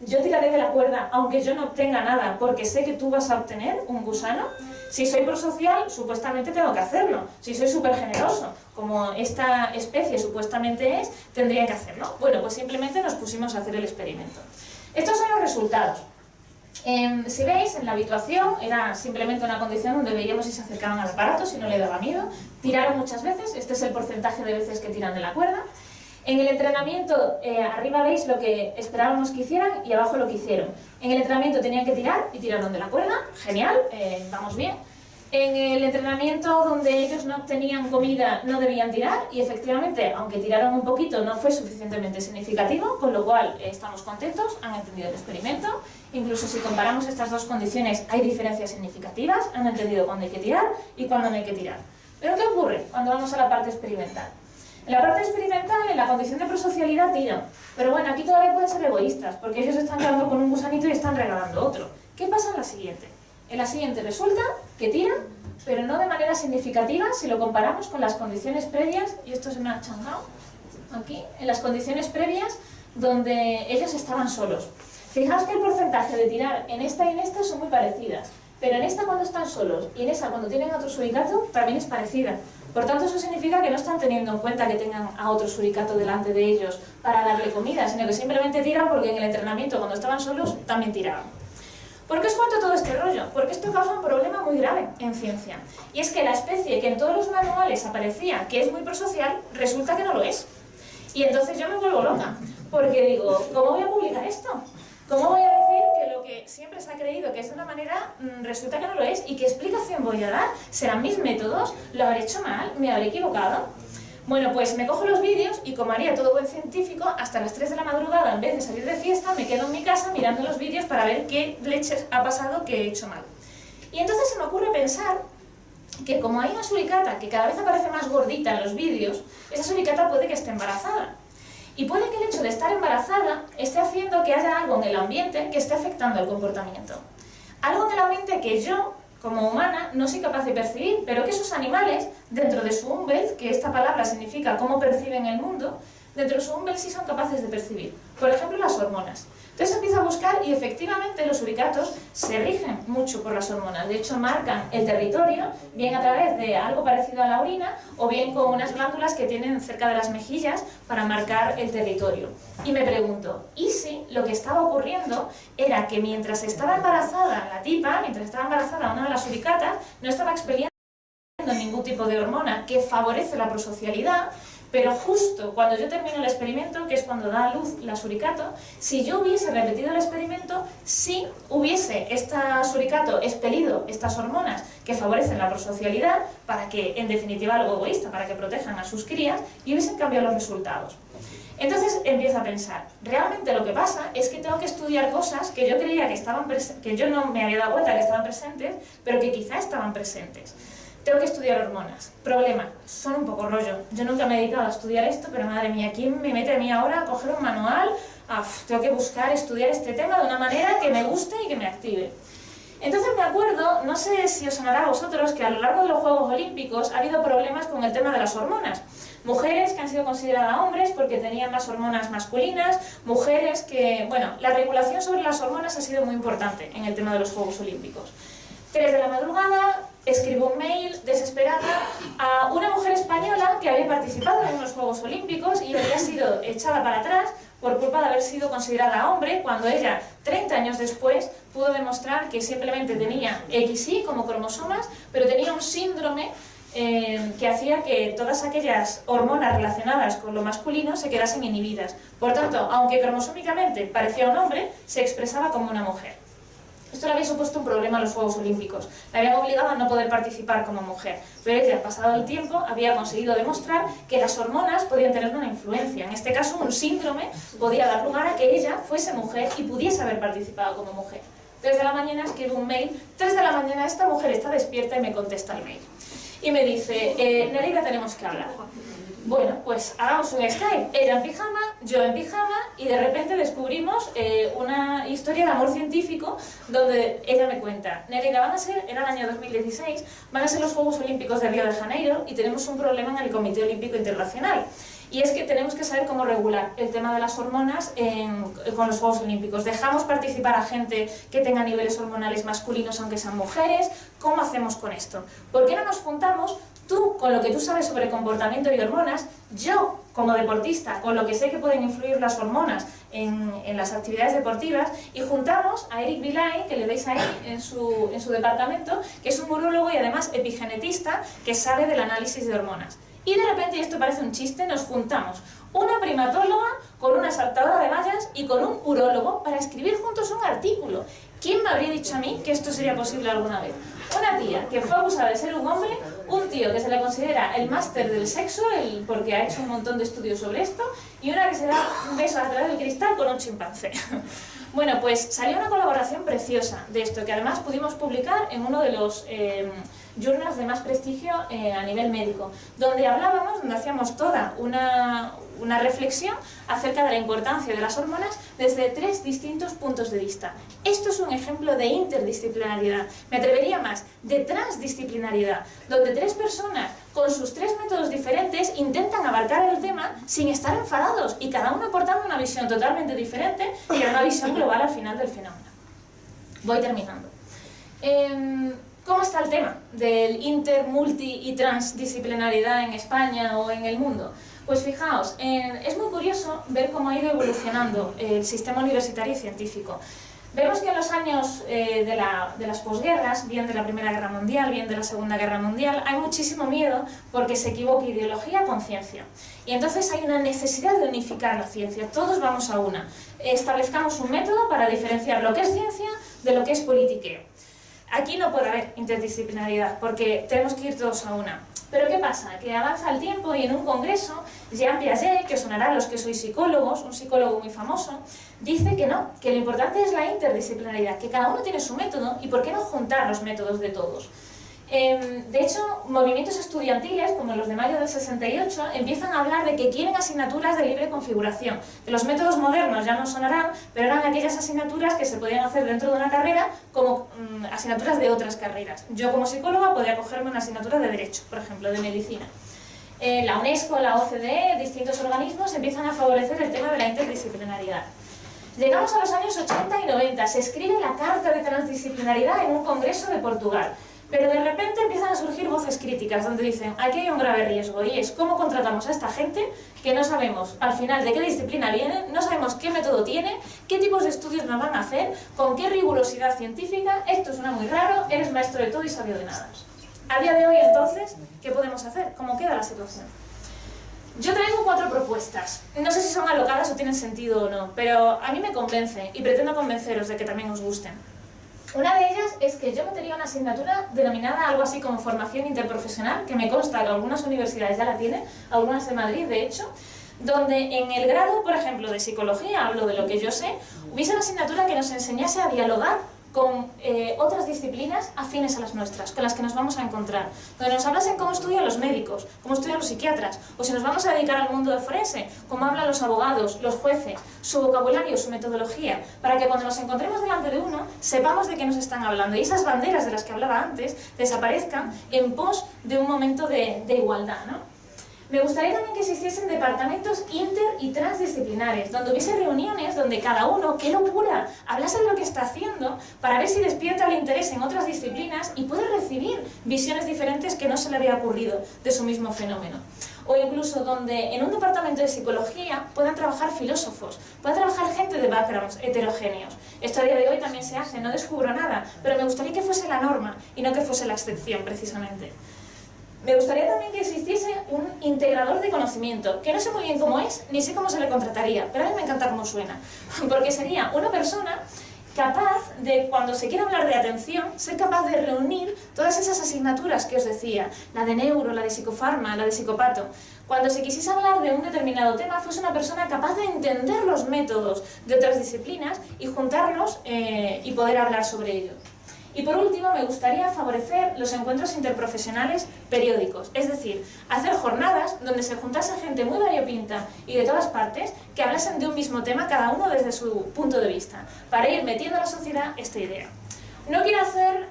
yo tiraré de la cuerda aunque yo no obtenga nada porque sé que tú vas a obtener un gusano. Si soy prosocial, supuestamente tengo que hacerlo. Si soy súper generoso, como esta especie supuestamente es, tendría que hacerlo. Bueno, pues simplemente nos pusimos a hacer el experimento. Estos son los resultados. Si veis, en la habituación era simplemente una condición donde veíamos si se acercaban al aparato, si no le daba miedo. Tiraron muchas veces, este es el porcentaje de veces que tiran de la cuerda. En el entrenamiento, arriba veis lo que esperábamos que hicieran y abajo lo que hicieron. En el entrenamiento tenían que tirar y tiraron de la cuerda, genial, vamos bien. En el entrenamiento donde ellos no obtenían comida no debían tirar y efectivamente, aunque tiraron un poquito, no fue suficientemente significativo, con lo cual estamos contentos, han entendido el experimento. Incluso si comparamos estas dos condiciones hay diferencias significativas, han entendido cuándo hay que tirar y cuándo no hay que tirar. Pero ¿qué ocurre cuando vamos a la parte experimental? En la parte experimental, en la condición de prosocialidad, tiran. Pero bueno, aquí todavía pueden ser egoístas, porque ellos están quedando con un gusanito y están regalando otro. ¿Qué pasa en la siguiente? En la siguiente resulta que tiran, pero no de manera significativa si lo comparamos con las condiciones previas, y esto se me ha changado aquí, en las condiciones previas donde ellos estaban solos. Fijaos que el porcentaje de tirar en esta y en esta son muy parecidas, pero en esta cuando están solos y en esa cuando tienen otro suricato también es parecida. Por tanto, eso significa que no están teniendo en cuenta que tengan a otro suricato delante de ellos para darle comida, sino que simplemente tiran porque en el entrenamiento, cuando estaban solos, también tiraban. ¿Por qué os cuento todo este rollo? Porque esto causa un problema muy grave en ciencia. Y es que la especie que en todos los manuales aparecía que es muy prosocial, resulta que no lo es. Y entonces yo me vuelvo loca, porque digo, ¿cómo voy a publicar esto? ¿Cómo voy a decir que lo que siempre se ha creído que es de una manera, resulta que no lo es? ¿Y qué explicación voy a dar? ¿Serán mis métodos? ¿Lo habré hecho mal? ¿Me habré equivocado? Bueno, pues me cojo los vídeos y como haría todo buen científico, hasta las 3 de la madrugada, en vez de salir de fiesta, me quedo en mi casa mirando los vídeos para ver qué leches ha pasado que he hecho mal. Y entonces se me ocurre pensar que como hay una suricata que cada vez aparece más gordita en los vídeos, esa suricata puede que esté embarazada. Y puede que el hecho de estar embarazada esté haciendo que haya algo en el ambiente que esté afectando el comportamiento. Algo en el ambiente que yo como humana, no soy capaz de percibir, pero que esos animales, dentro de su Umwelt, que esta palabra significa cómo perciben el mundo, dentro de su Umwelt sí son capaces de percibir. Por ejemplo, las hormonas. Entonces empieza a buscar y efectivamente los suricatos se rigen mucho por las hormonas. De hecho, marcan el territorio, bien a través de algo parecido a la orina, o bien con unas glándulas que tienen cerca de las mejillas para marcar el territorio. Y me pregunto, ¿y si lo que estaba ocurriendo era que mientras estaba embarazada la tipa, mientras estaba embarazada una de las suricatas, no estaba expeliendo ningún tipo de hormona que favorece la prosocialidad? Pero justo cuando yo termino el experimento, que es cuando da a luz la suricato, si yo hubiese repetido el experimento, sí hubiese esta suricato expelido estas hormonas que favorecen la prosocialidad para que, en definitiva, algo egoísta, para que protejan a sus crías, y hubiesen cambiado los resultados. Entonces empiezo a pensar, realmente lo que pasa es que tengo que estudiar cosas que yo creía que estaban que yo no me había dado cuenta que estaban presentes, pero que quizá estaban presentes. Tengo que estudiar hormonas. Problema, son un poco rollo. Yo nunca me he dedicado a estudiar esto, pero madre mía, ¿quién me mete a mí ahora a coger un manual? Tengo que buscar, estudiar este tema de una manera que me guste y que me active. Entonces me acuerdo, no sé si os sonará a vosotros, que a lo largo de los Juegos Olímpicos ha habido problemas con el tema de las hormonas. Mujeres que han sido consideradas hombres porque tenían más hormonas masculinas, mujeres que... Bueno, la regulación sobre las hormonas ha sido muy importante en el tema de los Juegos Olímpicos. 3 de la madrugada, escribo un mail desesperada a una mujer española que había participado en los Juegos Olímpicos y había sido echada para atrás por culpa de haber sido considerada hombre, cuando ella, 30 años después, pudo demostrar que simplemente tenía XY como cromosomas, pero tenía un síndrome que hacía que todas aquellas hormonas relacionadas con lo masculino se quedasen inhibidas. Por tanto, aunque cromosómicamente parecía un hombre, se expresaba como una mujer. Esto le había supuesto un problema a los Juegos Olímpicos. La habían obligado a no poder participar como mujer. Pero ella, pasado el tiempo, había conseguido demostrar que las hormonas podían tener una influencia. En este caso, un síndrome podía dar lugar a que ella fuese mujer y pudiese haber participado como mujer. 3 de la mañana escribo un mail. 3 de la mañana esta mujer está despierta y me contesta el mail. Y me dice, Nereida, tenemos que hablar. Bueno, pues hagamos un Skype, ella en pijama, yo en pijama, y de repente descubrimos una historia de amor científico donde ella me cuenta, Nereida, era el año 2016, van a ser los Juegos Olímpicos de Río de Janeiro y tenemos un problema en el Comité Olímpico Internacional. Y es que tenemos que saber cómo regular el tema de las hormonas con los Juegos Olímpicos. ¿Dejamos participar a gente que tenga niveles hormonales masculinos aunque sean mujeres? ¿Cómo hacemos con esto? ¿Por qué no nos juntamos, tú con lo que tú sabes sobre comportamiento y hormonas, yo como deportista con lo que sé que pueden influir las hormonas en las actividades deportivas, y juntamos a Eric Vilay, que le veis ahí en su departamento, que es un urólogo y además epigenetista que sabe del análisis de hormonas? Y de repente, y esto parece un chiste, nos juntamos una primatóloga con una saltadora de vallas y con un urólogo para escribir juntos un artículo. ¿Quién me habría dicho a mí que esto sería posible alguna vez? Una tía que fue acusada de ser un hombre, un tío que se le considera el máster del sexo, porque ha hecho un montón de estudios sobre esto, y una que se da un beso a través del cristal con un chimpancé. Bueno, pues salió una colaboración preciosa de esto, que además pudimos publicar en uno de los journals de más prestigio a nivel médico, donde hacíamos toda una reflexión acerca de la importancia de las hormonas desde 3 distintos puntos de vista. Esto es un ejemplo de interdisciplinariedad, me atrevería más, de transdisciplinariedad, donde 3 personas con sus 3 métodos diferentes intentan abarcar el tema sin estar enfadados y cada uno aportando una visión totalmente diferente y una visión global al final del fenómeno. Voy terminando. ¿Cómo está el tema del inter, multi y transdisciplinariedad en España o en el mundo? Pues fijaos, es muy curioso ver cómo ha ido evolucionando el sistema universitario y científico. Vemos que en los años de las posguerras, bien de la Primera Guerra Mundial, bien de la Segunda Guerra Mundial, hay muchísimo miedo porque se equivoca ideología con ciencia. Y entonces hay una necesidad de unificar la ciencia, todos vamos a una. Establezcamos un método para diferenciar lo que es ciencia de lo que es politiqueo. Aquí no puede haber interdisciplinaridad porque tenemos que ir todos a una. Pero ¿qué pasa? Que avanza el tiempo y en un congreso, Jean Piaget, que os sonará a los que sois psicólogos, un psicólogo muy famoso, dice que no, que lo importante es la interdisciplinaridad, que cada uno tiene su método y ¿por qué no juntar los métodos de todos? De hecho, movimientos estudiantiles, como los de mayo del 68, empiezan a hablar de que quieren asignaturas de libre configuración. De los métodos modernos ya no sonarán, pero eran aquellas asignaturas que se podían hacer dentro de una carrera como asignaturas de otras carreras. Yo como psicóloga podía cogerme una asignatura de Derecho, por ejemplo, de Medicina. La UNESCO, la OCDE, distintos organismos empiezan a favorecer el tema de la interdisciplinariedad. Llegamos a los años 80 y 90, se escribe la Carta de Transdisciplinaridad en un congreso de Portugal. Pero de repente empiezan a surgir voces críticas donde dicen, aquí hay un grave riesgo y es cómo contratamos a esta gente que no sabemos al final de qué disciplina viene, no sabemos qué método tiene, qué tipos de estudios nos van a hacer, con qué rigurosidad científica, esto suena muy raro, eres maestro de todo y sabio de nada. A día de hoy entonces, ¿qué podemos hacer? ¿Cómo queda la situación? Yo traigo 4 propuestas, no sé si son alocadas o tienen sentido o no, pero a mí me convence y pretendo convenceros de que también os gusten. Una de ellas es que yo metería una asignatura denominada algo así como formación interprofesional, que me consta que algunas universidades ya la tienen, algunas de Madrid de hecho, donde en el grado, por ejemplo, de psicología, hablo de lo que yo sé, hubiese una asignatura que nos enseñase a dialogar con otras disciplinas afines a las nuestras, con las que nos vamos a encontrar, donde nos hablasen cómo estudian los médicos, cómo estudian los psiquiatras, o si nos vamos a dedicar al mundo de forense, cómo hablan los abogados, los jueces, su vocabulario, su metodología, para que cuando nos encontremos delante de uno, sepamos de qué nos están hablando, y esas banderas de las que hablaba antes desaparezcan en pos de un momento de igualdad, ¿no? Me gustaría también que existiesen departamentos inter- y transdisciplinares, donde hubiese reuniones donde cada uno, ¡qué locura!, hablase de lo que está haciendo para ver si despierta el interés en otras disciplinas y puede recibir visiones diferentes que no se le había ocurrido de su mismo fenómeno. O incluso donde en un departamento de psicología puedan trabajar filósofos, puedan trabajar gente de backgrounds heterogéneos. Esto a día de hoy también se hace, no descubro nada, pero me gustaría que fuese la norma y no que fuese la excepción, precisamente. Me gustaría también que existiese un integrador de conocimiento, que no sé muy bien cómo es, ni sé cómo se le contrataría, pero a mí me encanta cómo suena, porque sería una persona capaz de, cuando se quiera hablar de atención, ser capaz de reunir todas esas asignaturas que os decía, la de neuro, la de psicofarma, la de psicopato. Cuando se quisiese hablar de un determinado tema, fuese una persona capaz de entender los métodos de otras disciplinas y juntarlos y poder hablar sobre ello. Y por último, me gustaría favorecer los encuentros interprofesionales periódicos, es decir, hacer jornadas donde se juntase gente muy variopinta y de todas partes que hablasen de un mismo tema, cada uno desde su punto de vista, para ir metiendo a la sociedad esta idea. No quiero hacer,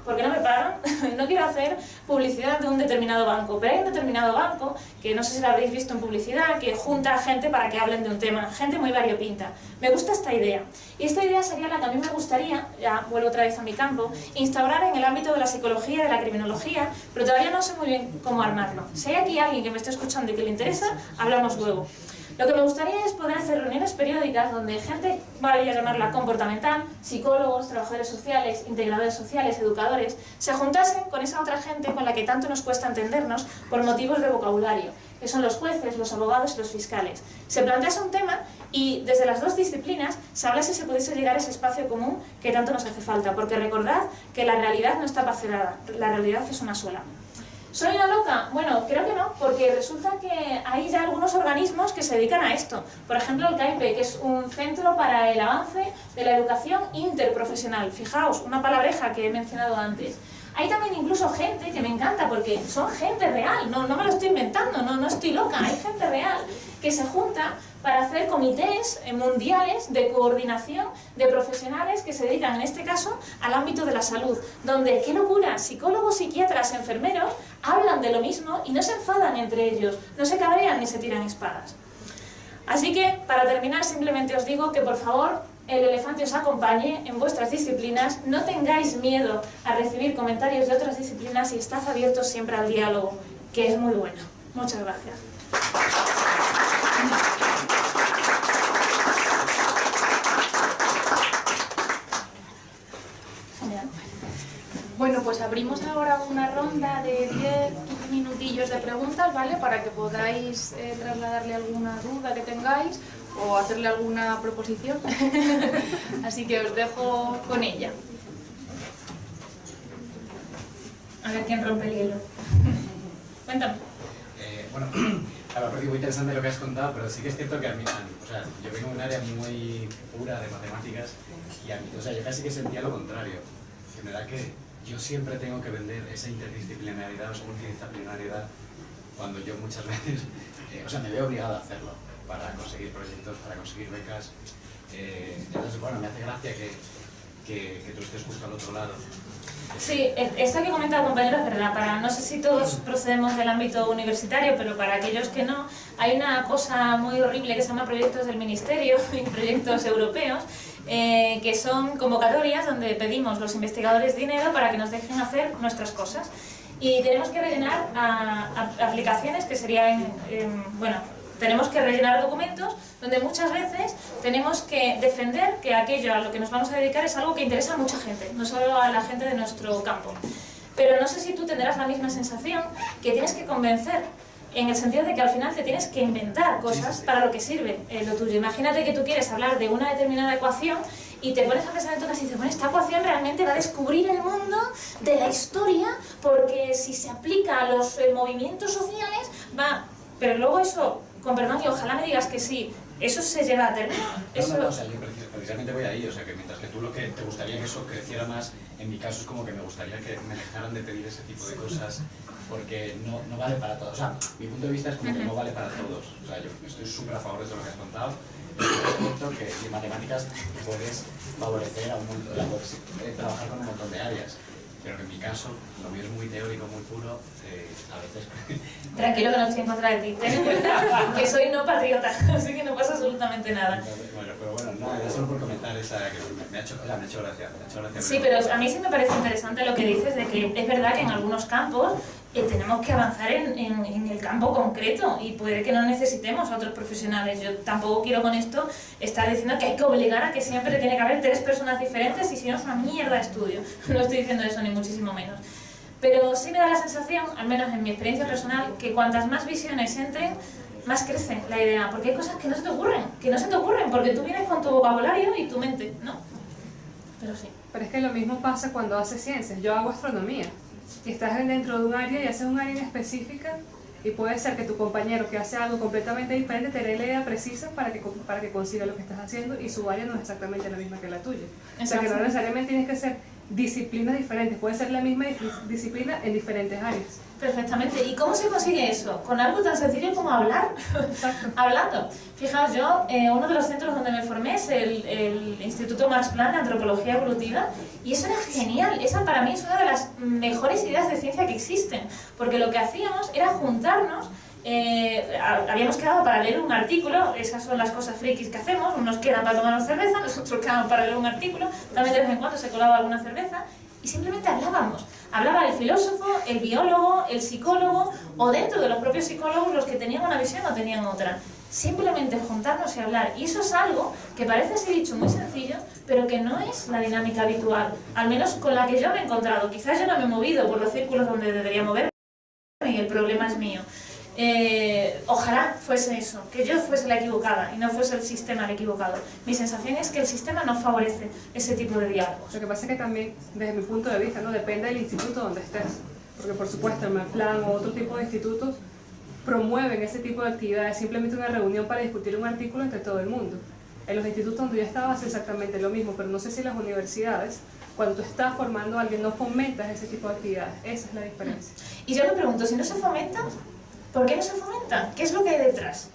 porque no me pagan, no quiero hacer publicidad de un determinado banco, pero hay un determinado banco, que no sé si lo habréis visto en publicidad, que junta a gente para que hablen de un tema, gente muy variopinta. Me gusta esta idea. Y esta idea sería la que a mí me gustaría, ya vuelvo otra vez a mi campo, instaurar en el ámbito de la psicología, de la criminología, pero todavía no sé muy bien cómo armarlo. Si hay aquí alguien que me esté escuchando y que le interesa, hablamos luego. Lo que me gustaría es poder hacer reuniones periódicas donde gente, vaya a llamarla comportamental, psicólogos, trabajadores sociales, integradores sociales, educadores, se juntasen con esa otra gente con la que tanto nos cuesta entendernos por motivos de vocabulario, que son los jueces, los abogados y los fiscales. Se plantease un tema y desde las dos disciplinas se hablase y se pudiese llegar a ese espacio común que tanto nos hace falta, porque recordad que la realidad no está parcelada, la realidad es una sola. ¿Soy una loca? Bueno, creo que no, porque resulta que hay ya algunos organismos que se dedican a esto. Por ejemplo, el CAIPE, que es un centro para el avance de la educación interprofesional. Fijaos, una palabreja que he mencionado antes. Hay también incluso gente que me encanta, porque son gente real, no me lo estoy inventando, no estoy loca, hay gente real que se junta para hacer comités mundiales de coordinación de profesionales que se dedican, en este caso, al ámbito de la salud, donde, qué locura, psicólogos, psiquiatras, enfermeros, hablan de lo mismo y no se enfadan entre ellos, no se cabrean ni se tiran espadas. Así que, para terminar, simplemente os digo que, por favor, el elefante os acompañe en vuestras disciplinas, no tengáis miedo a recibir comentarios de otras disciplinas y estad abiertos siempre al diálogo, que es muy bueno. Muchas gracias. Bueno, pues abrimos ahora una ronda de 10-15 minutillos de preguntas, ¿vale? Para que podáis trasladarle alguna duda que tengáis o hacerle alguna proposición. Así que os dejo con ella. A ver quién rompe el hielo. Cuéntame. Bueno, me ha parecido muy interesante lo que has contado, pero sí que es cierto que a mí, o sea, yo vengo de un área muy pura de matemáticas y a mí, o sea, yo casi que sentía lo contrario. Que me da que yo siempre tengo que vender esa interdisciplinariedad o esa multidisciplinariedad cuando yo muchas veces, o sea, me veo obligado a hacerlo para conseguir proyectos, para conseguir becas. Entonces, bueno, me hace gracia que tú estés justo al otro lado. Sí, esto que comenta el compañero es verdad. No sé si todos procedemos del ámbito universitario, pero para aquellos que no, hay una cosa muy horrible que se llama proyectos del Ministerio y proyectos europeos, que son convocatorias donde pedimos los investigadores dinero para que nos dejen hacer nuestras cosas. Y tenemos que rellenar aplicaciones que serían, bueno, tenemos que rellenar documentos donde muchas veces tenemos que defender que aquello a lo que nos vamos a dedicar es algo que interesa a mucha gente, no solo a la gente de nuestro campo. Pero no sé si tú tendrás la misma sensación que tienes que convencer, en el sentido de que al final te tienes que inventar cosas para lo que sirve lo tuyo. Imagínate que tú quieres hablar de una determinada ecuación y te pones a pensar en tu casa y dices, bueno, esta ecuación realmente va a descubrir el mundo de la historia porque si se aplica a los movimientos sociales va... Pero luego eso, con perdón, y ojalá me digas que sí, eso se lleva a término. No, o sea, yo precisamente voy ahí, o sea, que mientras que tú lo que te gustaría que eso creciera más, en mi caso es como que me gustaría que me dejaran de pedir ese tipo de cosas, porque no vale para todos. O sea, mi punto de vista es como que no vale para todos. O sea, yo estoy súper a favor de todo lo que has contado. Pero que en matemáticas puedes favorecer a un montón, puedes trabajar con un montón de áreas. Pero que en mi caso, lo mío es muy teórico, muy puro, a veces... Tranquilo que no estoy en contra de ti, ten en cuenta que soy no patriota, así que no pasa absolutamente nada. Bueno, pero bueno, nada, era solo por comentar esa que me ha hecho gracia. Sí, pero a mí sí me parece interesante lo que dices de que es verdad que en algunos campos tenemos que avanzar en el campo concreto y puede que no necesitemos a otros profesionales. Yo tampoco quiero con esto estar diciendo que hay que obligar a que siempre tiene que haber 3 personas diferentes y si no es una mierda de estudio. No estoy diciendo eso ni muchísimo menos. Pero sí me da la sensación, al menos en mi experiencia personal, que cuantas más visiones entren, más crece la idea. Porque hay cosas que no se te ocurren, porque tú vienes con tu vocabulario y tu mente, ¿no? Pero sí. Pero es que lo mismo pasa cuando haces ciencias. Yo hago astronomía. Y estás dentro de un área y haces un área en específica y puede ser que tu compañero que hace algo completamente diferente te dé la idea precisa para que consiga lo que estás haciendo y su área no es exactamente la misma que la tuya. O sea que no necesariamente tienes que ser disciplinas diferentes, puede ser la misma disciplina en diferentes áreas. Perfectamente. ¿Y cómo se consigue eso? Con algo tan sencillo como hablar. Exacto. Hablando. Fijaos, yo, uno de los centros donde me formé es el Instituto Max Planck de Antropología Evolutiva y eso era genial. Esa para mí es una de las mejores ideas de ciencia que existen, porque lo que hacíamos era juntarnos. Habíamos quedado para leer un artículo, esas son las cosas frikis que hacemos, unos quedan para tomar cerveza, nosotros quedamos para leer un artículo, también de vez en cuando se colaba alguna cerveza y simplemente hablábamos. Hablaba el filósofo, el biólogo, el psicólogo o dentro de los propios psicólogos los que tenían una visión o tenían otra. Simplemente juntarnos y hablar. Y eso es algo que parece así dicho muy sencillo, pero que no es la dinámica habitual, al menos con la que yo me he encontrado. Quizás yo no me he movido por los círculos donde debería moverme y el problema es mío. Ojalá fuese eso, que yo fuese la equivocada y no fuese el sistema el equivocado. Mi sensación es que el sistema no favorece ese tipo de diálogos. Lo que pasa es que también, desde mi punto de vista, ¿no? Depende del instituto donde estés. Porque por supuesto el Plan o otro tipo de institutos promueven ese tipo de actividades, simplemente una reunión para discutir un artículo entre todo el mundo. En los institutos donde yo estaba es exactamente lo mismo, pero no sé si en las universidades, cuando tú estás formando a alguien, no fomentas ese tipo de actividades. Esa es la diferencia. Y yo me pregunto, si no se fomenta, ¿por qué no se fomenta? ¿Qué es lo que hay detrás?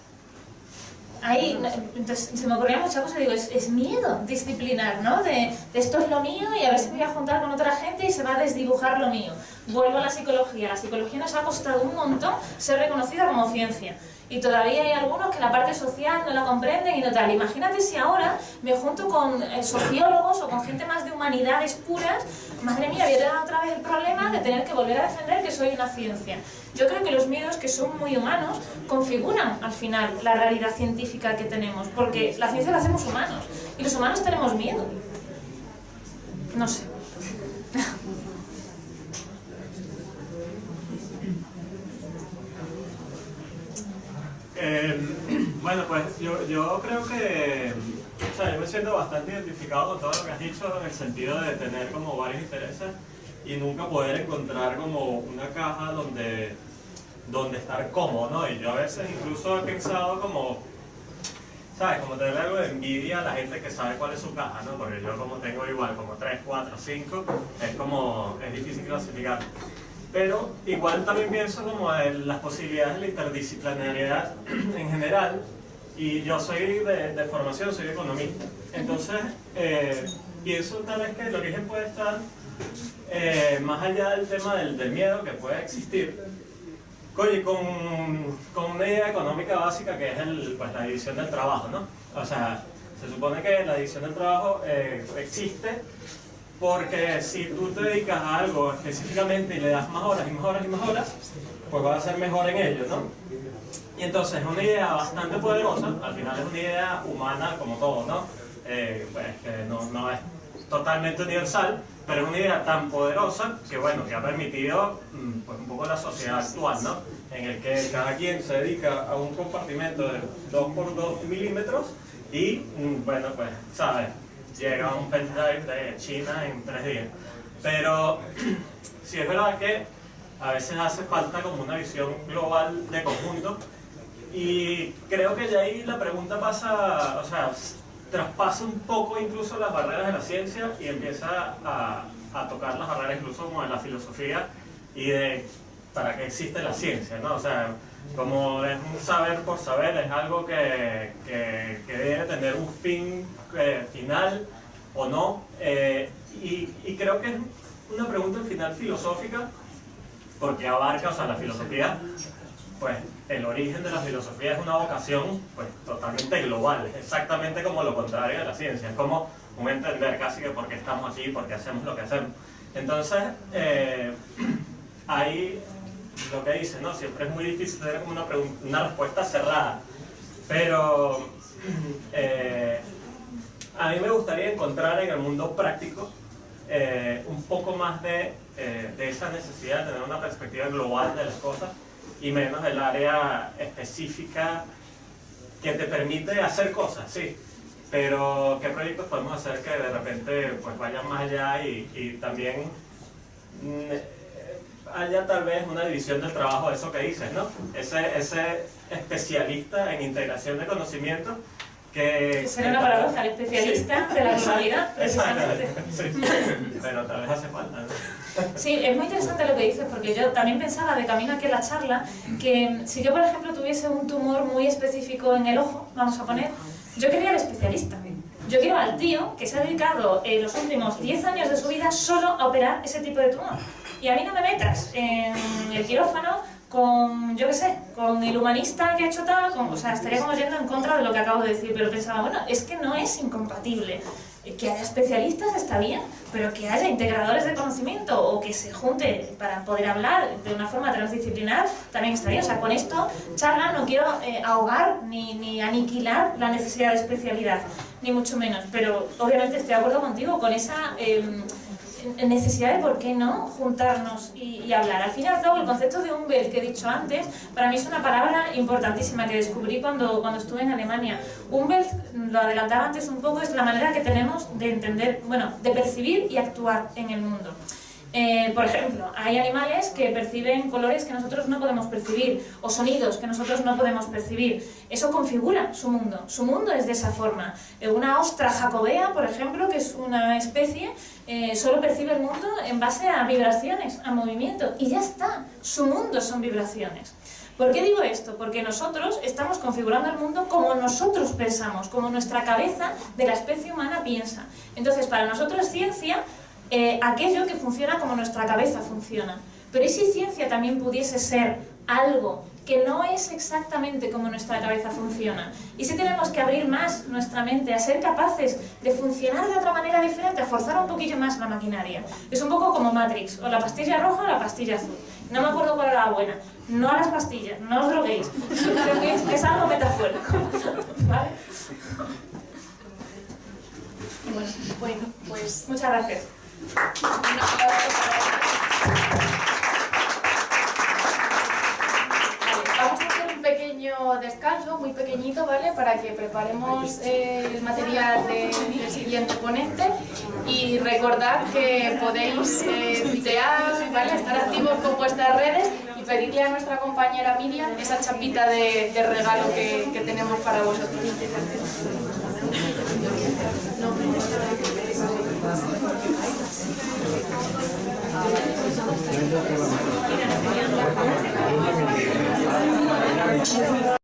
Ahí, entonces, se me ocurrían muchas cosas, digo, es miedo disciplinar, ¿no? De esto es lo mío y a ver si me voy a juntar con otra gente y se va a desdibujar lo mío. Vuelvo a la psicología nos ha costado un montón ser reconocida como ciencia. Y todavía hay algunos que la parte social no la comprenden y no tal. Imagínate si ahora me junto con sociólogos o con gente más de humanidades puras, madre mía, voy a tener otra vez el problema de tener que volver a defender que soy una ciencia. Yo creo que los miedos, que son muy humanos, configuran al final la realidad científica que tenemos, porque la ciencia la hacemos humanos y los humanos tenemos miedo. No sé. Bueno, pues yo creo que, o sea, yo me siento bastante identificado con todo lo que has dicho en el sentido de tener como varios intereses y nunca poder encontrar como una caja donde estar cómodo, ¿no? Y yo a veces incluso he pensado como ¿sabes? Como tener algo de envidia a la gente que sabe cuál es su caja, ¿no? Porque yo como tengo igual como 3, 4, 5, es difícil clasificar. Pero igual también pienso como en las posibilidades de la interdisciplinariedad en general, y yo soy de formación, soy economista, entonces pienso tal vez que el origen puede estar más allá del tema del miedo que puede existir, oye, con una idea económica básica que es pues, la división del trabajo, ¿no? O sea, se supone que la división del trabajo existe porque si tú te dedicas a algo específicamente y le das más horas y más horas y más horas, pues vas a ser mejor en ello, ¿no? Y entonces es una idea bastante poderosa, al final es una idea humana como todo, ¿no? Pues que no es totalmente universal, pero es una idea tan poderosa que, bueno, que ha permitido pues, un poco la sociedad actual, ¿no? En el que cada quien se dedica a un compartimento de 2 por 2 milímetros y, bueno, pues, ¿sabes? Llega un pendrive de China en 3 días. Pero sí es verdad que a veces hace falta como una visión global de conjunto, y creo que de ahí la pregunta pasa, o sea, traspasa un poco incluso las barreras de la ciencia y empieza a tocar las barreras incluso como de la filosofía y de para qué existe la ciencia, ¿no? O sea, como es un saber por saber, es algo que debe tener un fin final o no, y creo que es una pregunta al final filosófica, porque abarca, o sea, la filosofía, pues el origen de la filosofía es una vocación pues totalmente global, es exactamente como lo contrario de la ciencia, es como un entender casi que por qué estamos aquí, por qué hacemos lo que hacemos. Entonces, ahí lo que dice, ¿no? Siempre es muy difícil tener como una respuesta cerrada, pero a mí me gustaría encontrar en el mundo práctico un poco más de esa necesidad de tener una perspectiva global de las cosas y menos del área específica que te permite hacer cosas, sí, pero qué proyectos podemos hacer que de repente pues vayan más allá y también haya tal vez una división del trabajo, eso que dices, ¿no? Ese especialista en integración de conocimiento que será una paradoja, el especialista de la globalidad, precisamente. Sí, pero tal vez hace falta, ¿no? Sí, es muy interesante lo que dices, porque yo también pensaba de camino aquí en la charla que si yo, por ejemplo, tuviese un tumor muy específico en el ojo, vamos a poner, yo quería al especialista. Yo quiero al tío que se ha dedicado los últimos 10 años de su vida solo a operar ese tipo de tumor. Y a mí no me metas en el quirófano con, yo qué sé, con el humanista que ha hecho tal, o sea, estaría como yendo en contra de lo que acabo de decir, pero pensaba, bueno, es que no es incompatible. Que haya especialistas está bien, pero que haya integradores de conocimiento o que se junten para poder hablar de una forma transdisciplinar también está bien. O sea, con esto, charla, no quiero ahogar ni aniquilar la necesidad de especialidad, ni mucho menos, pero obviamente estoy de acuerdo contigo con esa necesidad de por qué no juntarnos y hablar. Al fin y al cabo, el concepto de Umwelt que he dicho antes, para mí es una palabra importantísima que descubrí cuando estuve en Alemania. Umwelt, lo adelantaba antes un poco, es la manera que tenemos de entender, bueno, de percibir y actuar en el mundo. Por ejemplo, hay animales que perciben colores que nosotros no podemos percibir o sonidos que nosotros no podemos percibir. Eso configura su mundo. Su mundo es de esa forma. Una ostra jacobea, por ejemplo, que es una especie, solo percibe el mundo en base a vibraciones, a movimiento. Y ya está. Su mundo son vibraciones. ¿Por qué digo esto? Porque nosotros estamos configurando el mundo como nosotros pensamos, como nuestra cabeza de la especie humana piensa. Entonces, para nosotros es ciencia aquello que funciona como nuestra cabeza funciona. Pero ¿y si ciencia también pudiese ser algo que no es exactamente como nuestra cabeza funciona? ¿Y si tenemos que abrir más nuestra mente a ser capaces de funcionar de otra manera diferente, a forzar un poquillo más la maquinaria? Es un poco como Matrix, o la pastilla roja o la pastilla azul. No me acuerdo cuál era la buena. No a las pastillas, no os droguéis. Creo que es algo metafórico. ¿Vale? Bueno, pues muchas gracias. un aplauso para... Vale, vamos a hacer un pequeño pequeño descanso, muy pequeñito, ¿vale? Para que preparemos el material del siguiente ponente y recordad que podéis tuitear, ¿vale? Estar activos con vuestras redes y pedirle a nuestra compañera Miriam esa chapita de regalo que tenemos para vosotros. No.